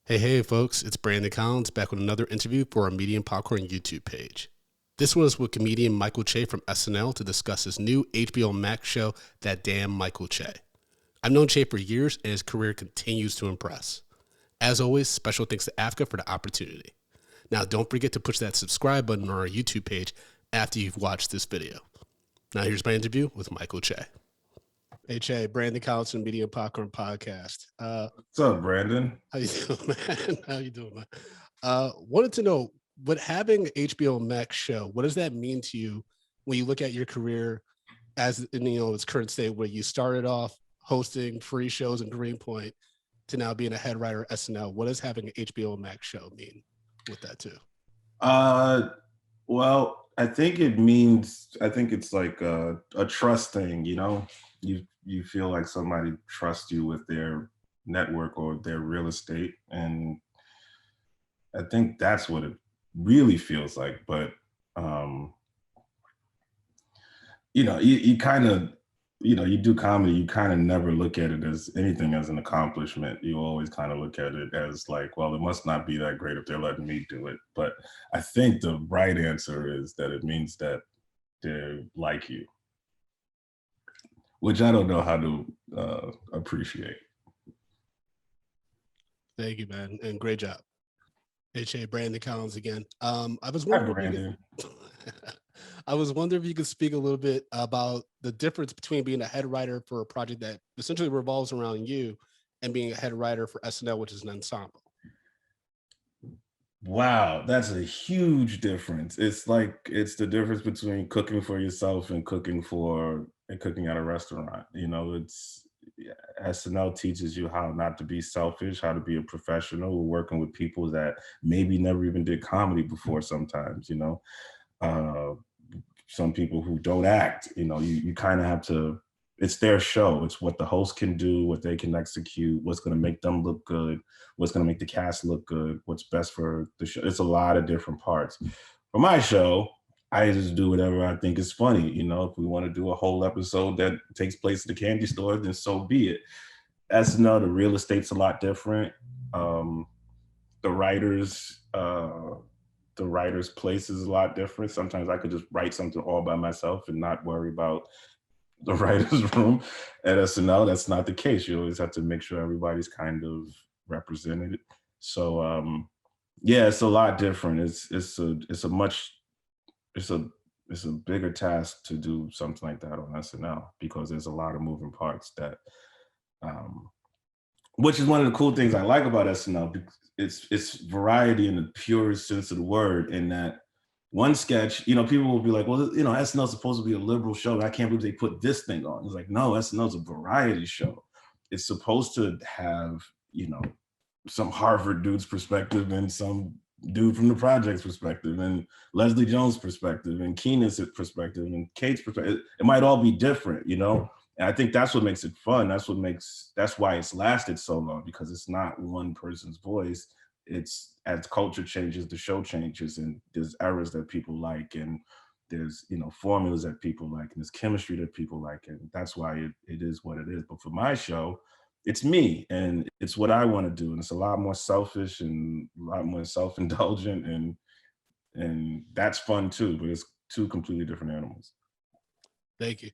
Hey, folks, it's Brandon Collins back with another interview for our Medium Popcorn YouTube page. This one is with comedian Michael Che from SNL to discuss his new HBO Max show, That Damn Michael Che. I've known Che for years and his career continues to impress. As always, special thanks to Africa for the opportunity. Now, don't forget to push that subscribe button on our YouTube page after you've watched this video. Now, here's my interview with Michael Che. Hey, Che, Brandon Collins from Medium Popcorn Podcast. What's up, Brandon? How you doing, man? How you doing, man? Wanted to know, what having an HBO Max show, what does that mean to you when you look at your career as in its current state, where you started off hosting free shows in Greenpoint to now being a head writer at SNL? What does having an HBO Max show mean with that too? Well, I think it's like a trust thing, you feel like somebody trusts you with their network or their real estate. And I think that's what it really feels like. But, you kind of, you do comedy, you kind of never look at it as anything as an accomplishment. You always kind of look at it as like, well, it must not be that great if they're letting me do it. But I think the right answer is that it means that they like you, which I don't know how to appreciate. Thank you, man, and great job. Hey, Brandon Collins again. I was Hi, wondering if you could, I was wondering if you could speak a little bit about the difference between being a head writer for a project that essentially revolves around you and being a head writer for SNL, which is an ensemble. Wow, that's a huge difference. It's the difference between cooking for yourself and cooking at a restaurant. SNL teaches you how not to be selfish, how to be a professional. We're working with people that maybe never even did comedy before sometimes, Uh, some people who don't act, you kind of have to, it's their show. It's what the host can do, what they can execute, what's going to make them look good, what's going to make the cast look good, what's best for the show. It's a lot of different parts. For my show, I just do whatever I think is funny. If we want to do a whole episode that takes place in the candy store, then so be it. SNL, the real estate's a lot different. The writers, the writer's place is a lot different. Sometimes I could just write something all by myself and not worry about the writer's room. At SNL, that's not the case. You always have to make sure everybody's kind of represented. So yeah, it's a lot different. It's a bigger task to do something like that on SNL because there's a lot of moving parts that which is one of the cool things I like about SNL. It's variety in the purest sense of the word, in that one sketch, people will be like, well, SNL's supposed to be a liberal show. I can't believe they put this thing on. It's like, no, SNL's a variety show. It's supposed to have, some Harvard dude's perspective and some dude from the project's perspective and Leslie Jones' perspective and Keenan's perspective and Kate's perspective. It might all be different, And I think that's what makes it fun. That's why it's lasted so long, because it's not one person's voice. It's, as culture changes, the show changes, and there's errors that people like, and there's formulas that people like, and there's chemistry that people like, and that's why it is what it is. But for my show, it's me, and it's what I want to do, and it's a lot more selfish and a lot more self-indulgent, and that's fun too. But it's two completely different animals. Thank you.